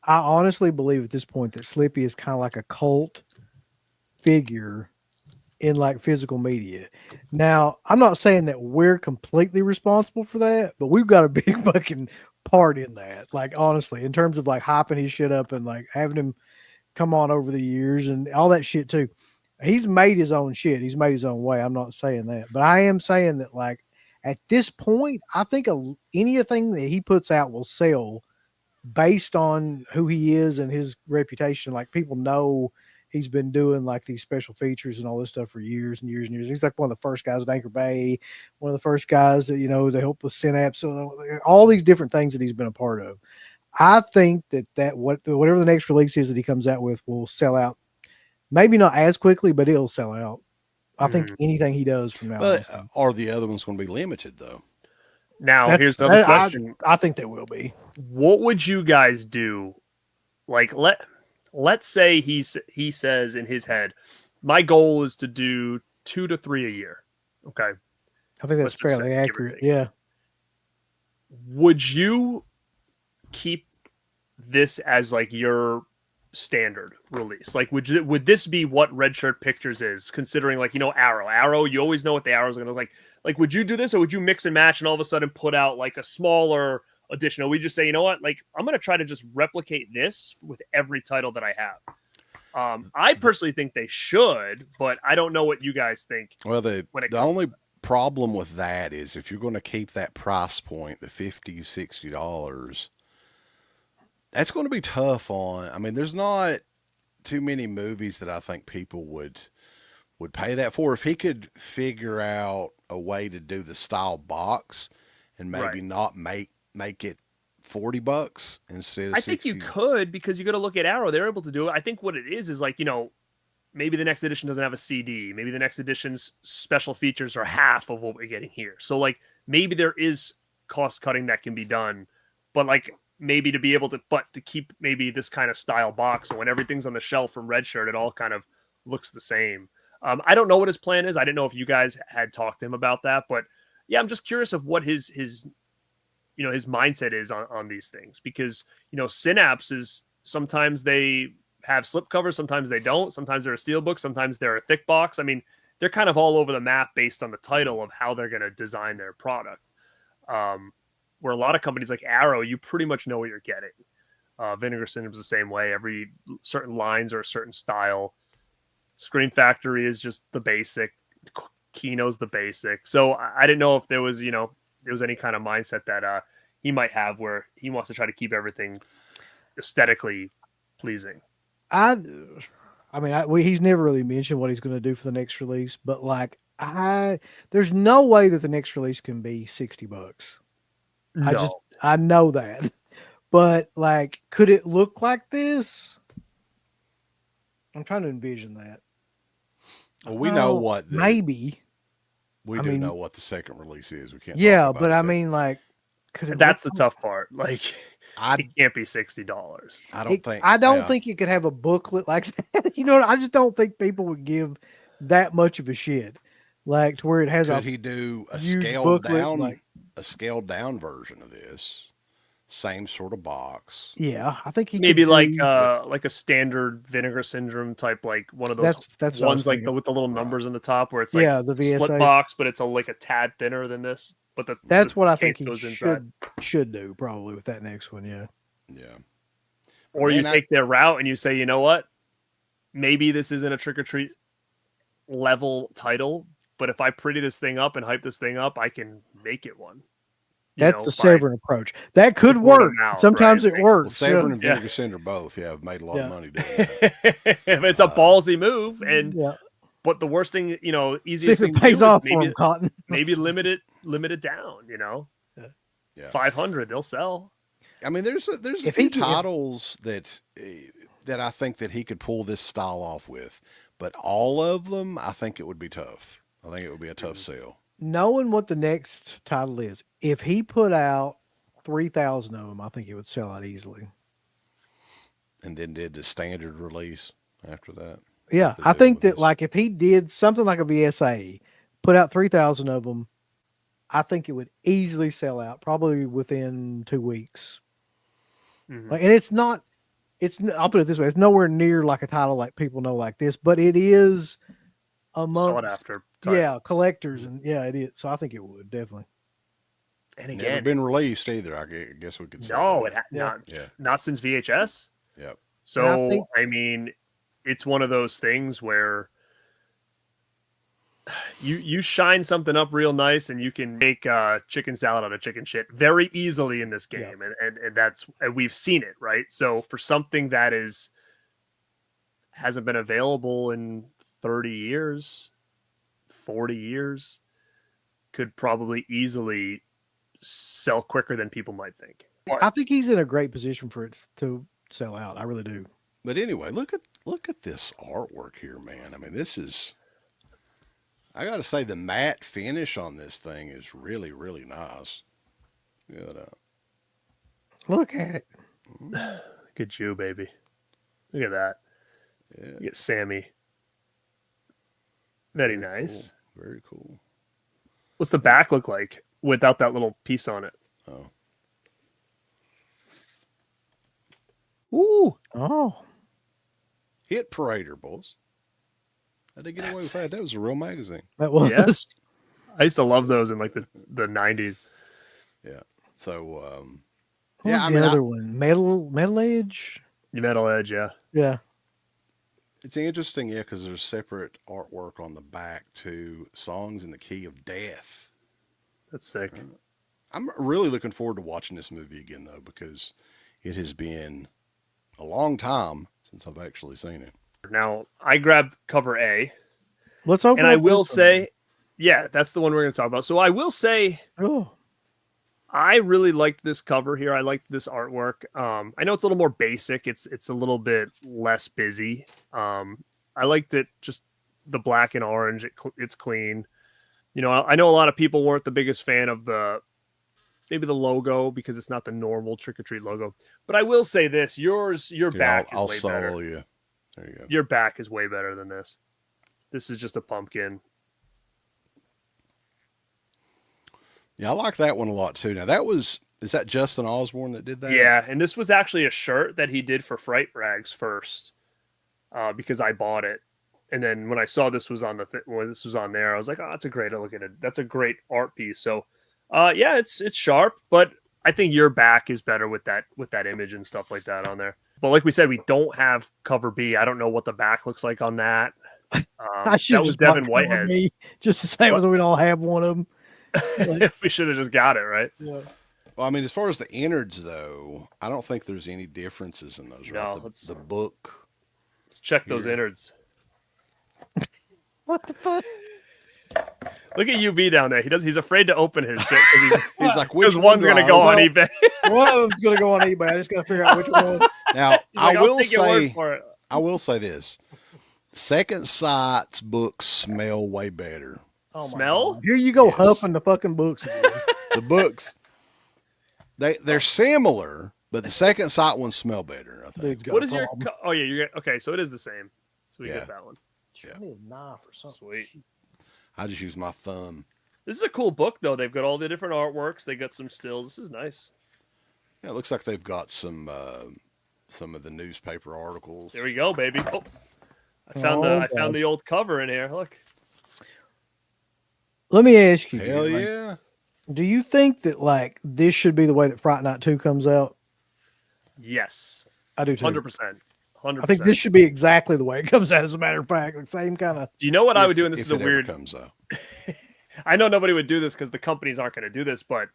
I honestly believe at this point that Slippy is kind of like a cult figure in like physical media. Now, I'm not saying that we're completely responsible for that, but we've got a big fucking part in that. Like honestly, in terms of like hyping his shit up and like having him come on over the years and all that shit too. He's made his own shit. He's made his own way. I'm not saying that, but I am saying that like at this point, I think anything that he puts out will sell based on who he is and his reputation. Like people know he's been doing like these special features and all this stuff for years and years and years. He's like one of the first guys at Anchor Bay, one of the first guys that, to help with Synapse, all these different things that he's been a part of. I think that whatever the next release is that he comes out with will sell out. Maybe not as quickly, but it'll sell out. I think anything he does from now But on. are the other ones going to be limited though? Now, here's another question. I think they will be. What would you guys do? Like, let's say he says in his head, my goal is to do 2 to 3 a year. Okay. I think that's fairly accurate. Yeah. Would you keep this as like your standard release? Like, would this be what Red Shirt Pictures is, considering like, Arrow, you always know what the Arrows are going to look like would you do this, or would you mix and match and all of a sudden put out like a smaller edition? Or we just say, you know what, like I'm going to try to just replicate this with every title that I have. I personally think they should, but I don't know what you guys think. Well, the only problem with that is if you're going to keep that price point, the $50, $60, that's going to be tough on. I mean, there's not too many movies that I think people would pay that for. If he could figure out a way to do the style box and maybe not make it $40 instead of $60. I think you could, because you got to look at Arrow. They're able to do it. I think what it is like, maybe the next edition doesn't have a CD. Maybe the next edition's special features are half of what we're getting here. So like maybe there is cost cutting that can be done, but like maybe to be able to keep maybe this kind of style box. So when everything's on the shelf from Red Shirt, it all kind of looks the same. I don't know what his plan is. I didn't know if you guys had talked to him about that, but yeah, I'm just curious of what his mindset is on these things, because, Synapse is sometimes they have slipcovers, sometimes they don't, sometimes they're a steel book, sometimes they're a thick box. I mean, they're kind of all over the map based on the title of how they're going to design their product. Where a lot of companies like Arrow, you pretty much know what you're getting. Vinegar Syndrome's the same way. Every certain lines are a certain style. Screen Factory is just the basic. Kino's the basic. So I didn't know if there was, any kind of mindset that he might have where he wants to try to keep everything aesthetically pleasing. He's never really mentioned what he's going to do for the next release, but like there's no way that the next release can be $60. No. I know that, but like, could it look like this? I'm trying to envision that. Well, we know what maybe. We know what the second release is. We can't. Yeah, but I mean, like, could it? That's the tough part. Like, it can't be $60. I don't think you could have a booklet like that. I just don't think people would give that much of a shit, like to where it has. Could he do a scaled down, a scaled down version of this? Same sort of box. Yeah, I think he maybe could like a standard Vinegar Syndrome type, like one of those that's ones like with the little numbers in the top, where it's like the VSA slip box, but it's like a tad thinner than this. But that's what I think he should do probably with that next one. Yeah. Or you take their route and you say, you know what, maybe this isn't a Trick or Treat level title, but if I pretty this thing up and hype this thing up, I can make it one. That's the Severn approach. That could work. Sometimes it works. Well, Severn and Vinegar Syndrome both, have made a lot of money doing that. It's a ballsy move, but the worst thing, easiest thing to pays do off is for them, Cotton. maybe limit it down. 500, they'll sell. I mean, there's a few titles that I think that he could pull this style off with, but all of them, I think it would be tough. I think it would be a tough sell. Knowing what the next title is, if he put out 3,000 of them, I think it would sell out easily. And then did the standard release after that. Yeah, I think that like if he did something like a VSA, put out 3,000 of them, I think it would easily sell out, probably within 2 weeks. Mm-hmm. And it's not I'll put it this way: it's nowhere near like a title like people know like this, but it is Sought amongst after. Title. yeah collectors, and yeah, it is. So I think it would definitely. And Never again, been released either. I guess we could say no, that. Yeah. not since VHS. Yep. So think- I mean, it's one of those things where you shine something up real nice, and you can make chicken salad out of chicken shit very easily in this game, and we've seen it, right? So for something that hasn't been available in 30 years, 40 years, could probably easily sell quicker than people might think. I think he's in a great position for it to sell out. I really do. But anyway, look at this artwork here, man. I mean, this is. I got to say, the matte finish on this thing is really, really nice. Good. Look at it. Look at you, baby. Look at that. Yeah. Look at Sammy. Very nice. Cool. Very cool. What's the back look like without that little piece on it? Oh. Ooh. Oh, Hit Parader, boys. How'd they get away with that? That was a real magazine. that was. Yeah. I used to love those in like the 90s. Yeah. So, What yeah, was I the mean, other one? Metal Edge. You Metal Edge, yeah. Yeah. it's interesting, yeah, because there's separate artwork on the back to Songs in the Key of Death. That's sick. I'm really looking forward to watching this movie again, though, because it has been a long time since I've actually seen it. Now, I grabbed cover A, Let's open. and I up will this one. say, yeah, that's the one we're going to talk about. So I will say, Oh, I really liked this cover here. I liked this artwork. I know it's a little more basic. It's a little bit less busy. I liked it, just the black and orange. It's clean. You know, I know a lot of people weren't the biggest fan of maybe the logo because it's not the normal Trick or Treat logo. But I will say this: your Dude, back I'll is way better. solo you. There you go. Your back is way better than this. This is just a pumpkin. Yeah, I like that one a lot too. Now is that Justin Osborne that did that? Yeah, and this was actually a shirt that he did for Fright Rags first, because I bought it, and then when I saw this was on when this was on there, I was like, oh, that's a great look at it. That's a great art piece. So, yeah, it's sharp, but I think your back is better with that image and stuff like that on there. But like we said, we don't have cover B. I don't know what the back looks like on that. I should that was just bought Devin Cover Whitehead. Me, just to say we don't have one of them. We should have just got it, right? Yeah. Well, I mean, as far as the innards, though, I don't think there's any differences in those, right? No, The book. Let's check those Here. innards. What the fuck? Look at UB down there. He's afraid to open his shit He's like, because which one's do gonna I go open? on eBay. One of them's gonna go on eBay. I just gotta figure out which one. Now, He's like, I I'll will take your word say, for it. I will say this: Second Sight's books smell way better. Oh my Smell? God. Here you go, Yes. huffing the fucking books. Again. The books, they're similar, but the Second Sight ones smell better. I think. Dude's got What a is your? problem. Oh yeah, you're okay. So it is the same. So we Yeah. get that one. I need a knife or something. Sweet. I just use my thumb. This is a cool book though. They've got all the different artworks. They got some stills. This is nice. Yeah, it looks like they've got some of the newspaper articles. There we go, baby. Oh, I Oh, found the old cover in here. Look. Let me ask you. Hell dude, like, yeah! do you think that like this should be the way that Fright Night 2 comes out? Yes. I do too. 100%. 100%. I think this should be exactly the way it comes out. As a matter of fact, the same kind of. Do you know what I would do? And this If is a it ever weird. comes out. I know nobody would do this because the companies aren't going to do this, but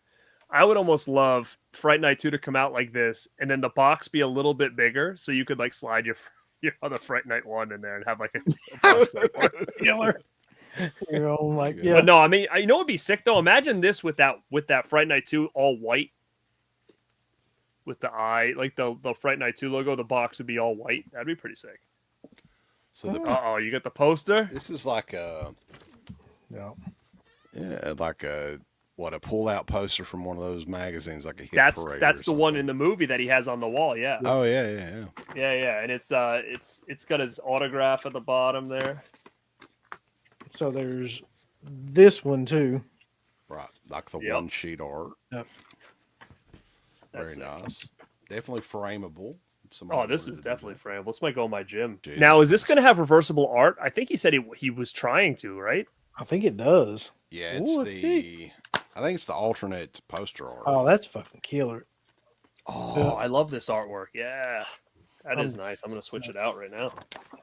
I would almost love Fright Night 2 to come out like this, and then the box be a little bit bigger, so you could like slide your other Fright Night 1 in there and have like a box there for it. Killer. You know, like Yeah. yeah. But no, I mean, you know what would be sick though? Imagine this with that Fright Night 2 all white with the eye, like the Fright Night 2 logo. The box would be all white. That'd be pretty sick. So You got the poster. this is like a Yeah. like a pull-out poster from one of those magazines, like a hit That's parade the or one something. in the movie that he has on the wall. Yeah, Oh yeah. yeah, and it's got his autograph at the bottom there. So there's this one too. Right, like the Yep. one sheet art. Yep. Very That's sick. nice. Definitely frameable. Somebody Oh, this wanted is to do definitely that. framed. This might go in my gym. Jesus Now, is this Christ. going to have reversible art? I think he said he was trying to, right? I think it does. Yeah, Ooh, it's let's see. I think it's the alternate poster art. Oh, that's fucking killer. Oh, I love this artwork. Yeah, that is Um, nice. I'm going to switch it out right now.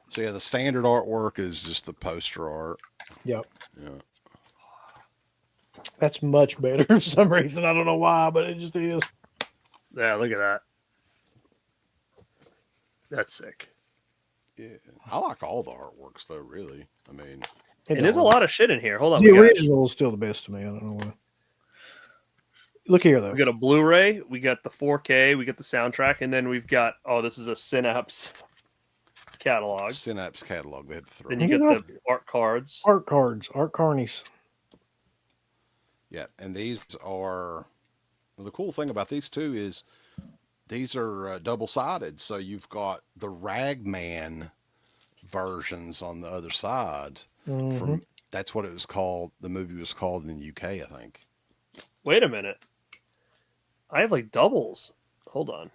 So yeah, the standard artwork is just the poster art. Yep. Yeah. That's much better for some reason. I don't know why, but it just is. Yeah, look at that. That's sick. Yeah. I like all the artworks though, really. I mean, And there's a lot of shit in here. Hold on. The We got, original is still the best to me. I don't know why. Look here, though. we got a Blu-ray. We got the 4K. We got the soundtrack. And then we've got, this is a Synapse catalog. Synapse catalog they had to throw. Then you Look get at the art cards. Art cards, art carnies. Yeah, and these are the cool thing about these two is these are double-sided. So you've got the Ragman versions on the other side. From that's what it was called. The movie was called in the UK, I think. Wait a minute. I have like doubles. Hold on.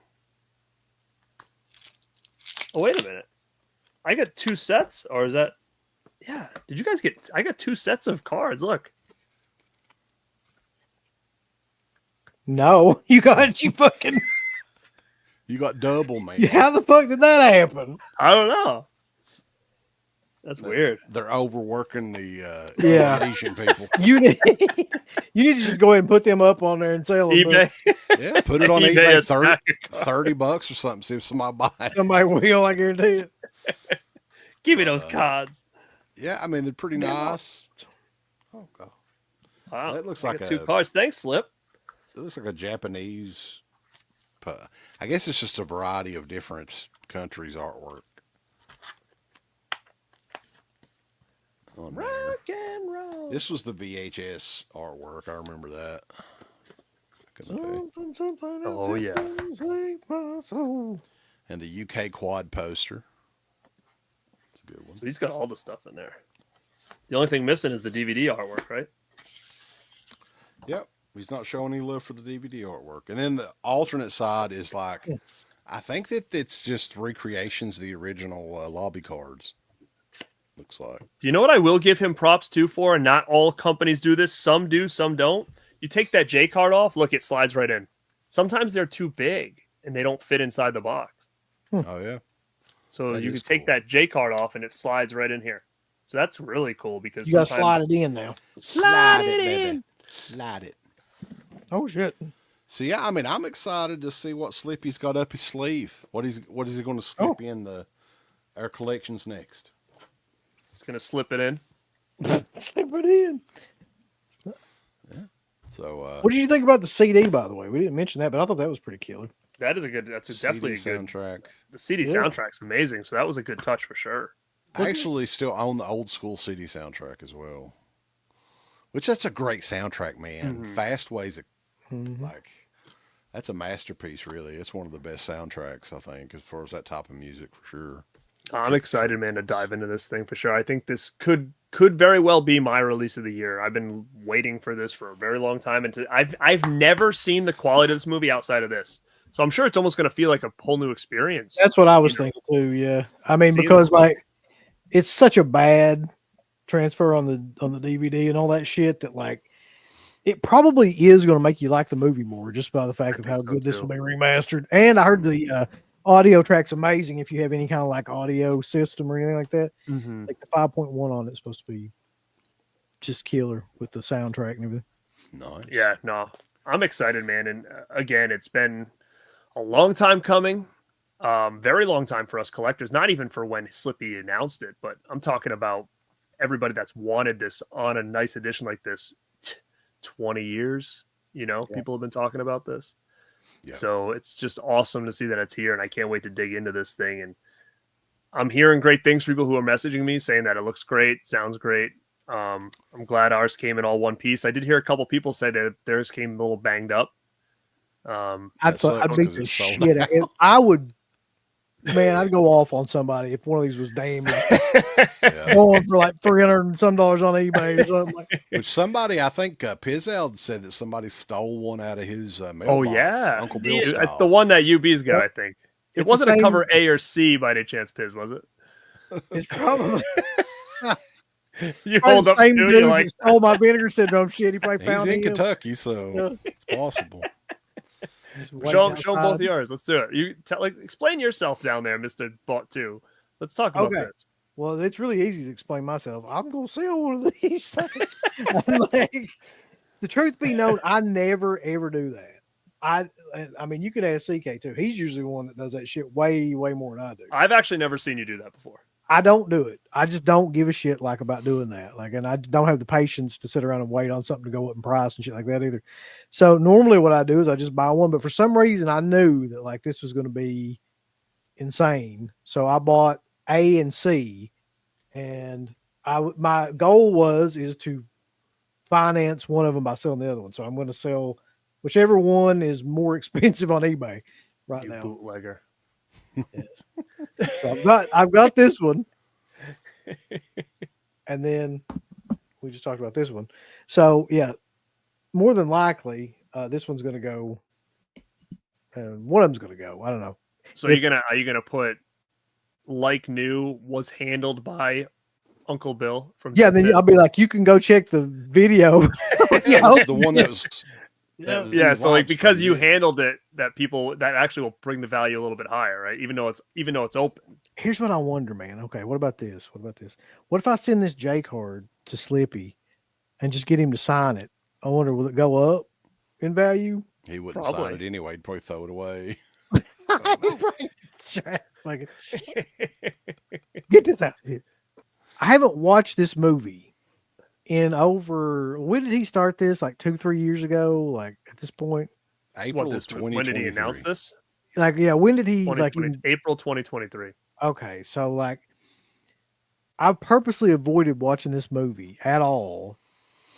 Oh, wait a minute. I got 2 sets, or is that? Yeah. Did you guys get? I got 2 sets of cards. Look. No, you fucking. You got double, man. How the fuck did that happen? I don't know. That's weird. They're overworking the Yeah. Asian people. You need, you need to just go ahead and put them up on there and sell them. eBay. Yeah, put it on eBay eBay, is not $30 or something. See if somebody buys it. Somebody will, I guarantee it. Give me those cards. Yeah, I mean they're pretty nice. Oh god, Wow. That looks I like got a- 2 cards. Thanks, Slip. it looks like a Japanese. I guess it's just a variety of different countries' artwork. On there. Rock and roll. This was the VHS artwork. I remember that. Back in the day. Something Oh, yeah. save my soul. And the UK quad poster. It's a good one. So he's got all the stuff in there. The only thing missing is the DVD artwork, right? Yep. He's not showing any love for the DVD artwork. And then the alternate side is like, I think that it's just recreations of the original lobby cards. Looks like. Do you know what I will give him props to for? And not all companies do this. Some do, some don't. You take that J card off, look, it slides right in. Sometimes they're too big and they don't fit inside the box. Oh, yeah. So That you is can take cool. that J card off and it slides right in here. So that's really cool because You got to sometimes- slide it in now. Slide it baby. in. Slide it. Oh, shit. So yeah, I mean, I'm excited to see what Slippy's got up his sleeve. What is he going to slip in our collections next? It's gonna slip it in. Slip it in. So What did you think about the CD, by the way? We didn't mention that, but I thought that was pretty killer. That is a good. That's a, definitely a CD good. soundtracks. The CD Yeah. soundtrack's amazing. So that was a good touch for sure. I actually still own the old school CD soundtrack as well, which that's a great soundtrack, man. Fast Ways, like that's a masterpiece. Really, it's one of the best soundtracks I think, as far as that type of music for sure. I'm excited, man, to dive into this thing for sure. I think this could very well be my release of the year. I've been waiting for this for a very long time, and I've never seen the quality of this movie outside of this. So I'm sure it's almost going to feel like a whole new experience. That's what I was You know, thinking too. Yeah, I mean, seeing because this- like it's such a bad transfer on the DVD and all that shit that like it probably is going to make you like the movie more just by the fact of think how so, good this too. will be remastered. And I heard the audio track's amazing if you have any kind of like audio system or anything like that. Mhm. Like the 5.1 on it's supposed to be just killer with the soundtrack and everything. Nice. Yeah, no, I'm excited, man. And again, it's been a long time coming, very long time for us collectors. Not even for when Slippy announced it, but I'm talking about everybody that's wanted this on a nice edition like this. 20 years, people have been talking about this. Yeah. So it's just awesome to see that it's here, and I can't wait to dig into this thing. And I'm hearing great things from people who are messaging me saying that it looks great, sounds great. I'm glad ours came in all one piece. I did hear a couple people say that theirs came a little banged up. I'd That sucks beat 'cause the it's sold shit out. I would, man, I'd go off on somebody if one of these was damaged. Yeah. Going for like $300 and some on eBay or something. Like, Which somebody, I think Pizzell said that somebody stole one out of his mailbox. Oh yeah, Uncle Bill it's style. the one that UB's got. I think It wasn't a cover A or C by any chance, Piz, was it? It's probably You probably hold the up same to it, dude you're that like, stole my vinegar syndrome shit. He probably He's found in him. Kentucky, so it's possible. Just show waiting them both outside. yours. Let's do it. You explain yourself down there, Mr. Bought 2. Let's talk about Okay. this. Well, it's really easy to explain myself. I'm gonna sell one of these things. I'm like, the truth be known, I never ever do that. I mean, you could ask CK too. He's usually the one that does that shit way more than I do. I've actually never seen you do that before. I don't do it. I just don't give a shit like about doing that. Like, and I don't have the patience to sit around and wait on something to go up in price and shit like that either. So normally what I do is I just buy one, but for some reason I knew that like this was going to be insane. So I bought A and C, and my goal is to finance one of them by selling the other one. So I'm going to sell whichever one is more expensive on eBay right You now. bootlegger. So I've got this one, and then we just talked about this one. So yeah, more than likely, this one's going to go, and one of them's going to go. I don't know. So are you gonna put like new was handled by Uncle Bill from Then I'll be like, you can go check the video. Yeah, it's the one that was. That was in the so like live because stream, you handled it, that people that actually will bring the value a little bit higher, right? Even though it's open. Here's what I wonder, man. Okay, what about this? What if I send this J card to Slippy and just get him to sign it? I wonder, will it go up in value? He wouldn't Probably. sign it anyway. He'd probably throw it away. Like, get this out here. I haven't watched this movie in over. When did he start this? Like 2-3 years ago. Like at this point. April of 2023. When did he announce this? Like when did he like April 2023? Okay, so like I purposely avoided watching this movie at all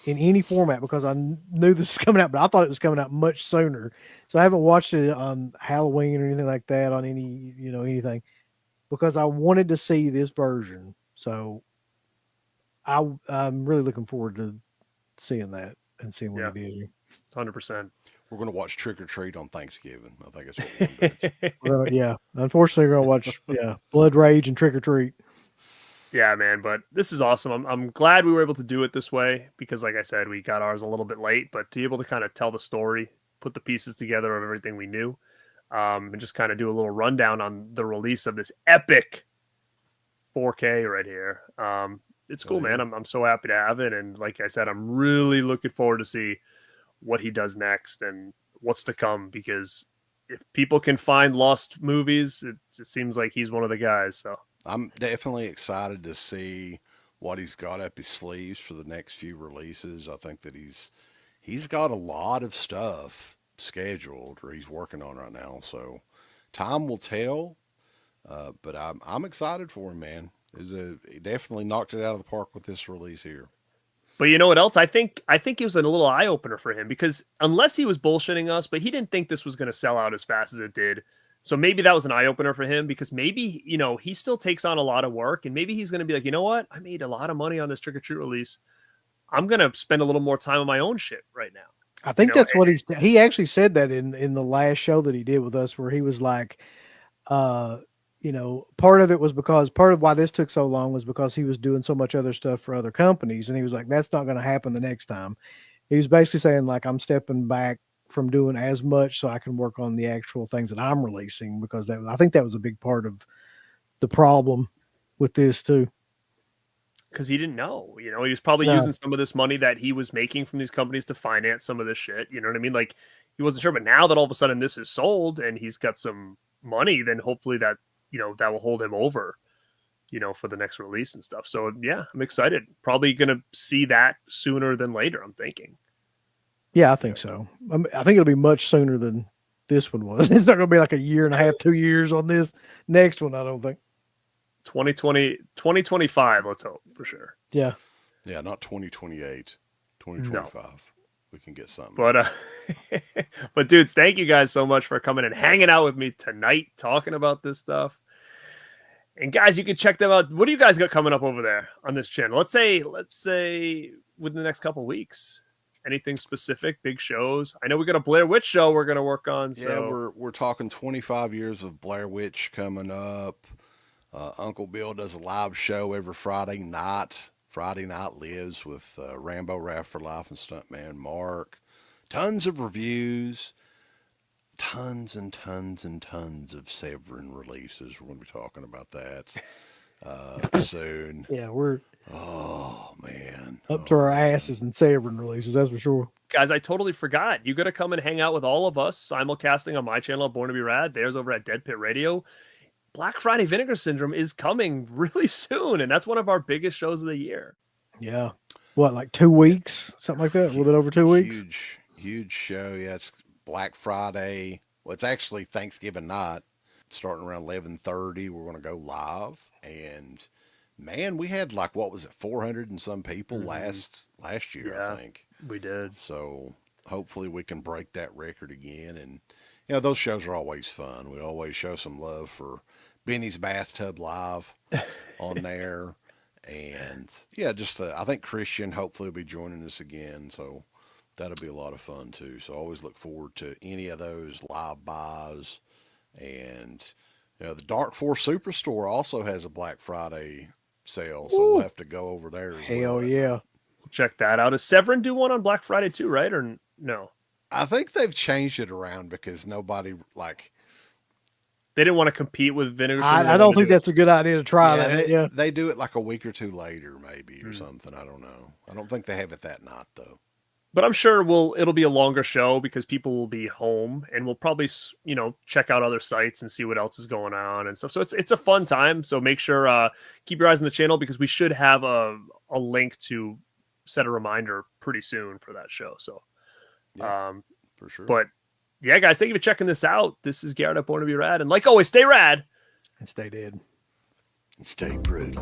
in any format because I knew this was coming out, but I thought it was coming out much sooner. So I haven't watched it on Halloween or anything like that on anything because I wanted to see this version. So I'm really looking forward to seeing that and seeing what he did. 100%. We're going to watch Trick or Treat on Thanksgiving. I think that's what we're yeah. Unfortunately, we're going to watch Blood Rage and Trick or Treat. Yeah, man, but this is awesome. I'm glad we were able to do it this way because, like I said, we got ours a little bit late, but to be able to kind of tell the story, put the pieces together of everything we knew, and just kind of do a little rundown on the release of this epic 4K right here. It's cool, man. I'm so happy to have it, and like I said, I'm really looking forward to see what he does next and what's to come because if people can find lost movies, it seems like he's one of the guys. So I'm definitely excited to see what he's got up his sleeves for the next few releases. I think that he's got a lot of stuff scheduled or he's working on right now. So time will tell, but I'm excited for him, man. He definitely knocked it out of the park with this release here. But you know what else? I think it was a little eye opener for him because unless he was bullshitting us, but he didn't think this was going to sell out as fast as it did. So maybe that was an eye opener for him because maybe, he still takes on a lot of work and maybe he's going to be like, you know what? I made a lot of money on this Trick or Treat release. I'm going to spend a little more time on my own shit right now. I think that's what he actually said that in the last show that he did with us where he was like, part of it was because part of why this took so long was because he was doing so much other stuff for other companies. And he was like, that's not going to happen the next time. He was basically saying like, I'm stepping back from doing as much so I can work on the actual things that I'm releasing because I think that was a big part of the problem with this too. Because he didn't know, he was probably using some of this money that he was making from these companies to finance some of this shit. You know what I mean? Like he wasn't sure, but now that all of a sudden this is sold and he's got some money, then hopefully that, that will hold him over, for the next release and stuff. So yeah, I'm excited. Probably going to see that sooner than later, I'm thinking. Yeah, I think so. I think it'll be much sooner than this one was. It's not going to be like a year and a half, 2 years on this next one, I don't think. 2025, let's hope for sure. Yeah. Yeah, not 2028, 2025. No. We can get something. But dudes, thank you guys so much for coming and hanging out with me tonight, talking about this stuff. And guys, you can check them out. What do you guys got coming up over there on this channel? Let's say within the next couple of weeks. Anything specific? Big shows? I know we got a Blair Witch show we're going to work on. Yeah, So we're talking 25 years of Blair Witch coming up. Uncle Bill does a live show every Friday night. Friday Night Lives with Rambo Raft for Life and Stuntman Mark. Tons of reviews. Tons and tons and tons of Severin releases. We're going to be talking about that soon. Yeah, we're Oh, man. up to our asses in Severin releases, that's for sure. guys, I totally forgot. You got to come and hang out with all of us simulcasting on my channel, Born to Be Rad. There's over at Dead Pit Radio. Black Friday Vinegar Syndrome is coming really soon, and that's one of our biggest shows of the year. Yeah. What, like 2 weeks? Something like that? A little bit over 2 weeks? Huge show. Yeah, it's Black Friday. Well, it's actually Thanksgiving night, starting around 11:30. We're going to go live, and man, we had like, what was it, 400 and some people last year, Yeah. I think. We did. So hopefully we can break that record again. And you know, those shows are always fun. We always show some love for Benny's Bathtub Live on there. And yeah, just I think Christian hopefully will be joining us again. So that'll be a lot of fun too. So I always look forward to any of those live buys. And you know, the Dark Force Superstore also has a Black Friday sale, so we'll have to go over there as well. Hell yeah. Check that out. Does Severin do one on Black Friday too, right? Or no? I think they've changed it around because nobody like. They didn't want to compete with Vinegar. I don't think that's a good idea to try that. They do it like a week or two later, maybe, or something. I don't know. I don't think they have it that night though. But I'm sure it'll be a longer show because people will be home, and we'll probably check out other sites and see what else is going on and stuff. So it's a fun time. So make sure keep your eyes on the channel because we should have a link to set a reminder pretty soon for that show. So For sure. But yeah, guys, thank you for checking this out. This is Garrett at Born to Be Rad, and like always, stay rad And stay dead. Stay pretty.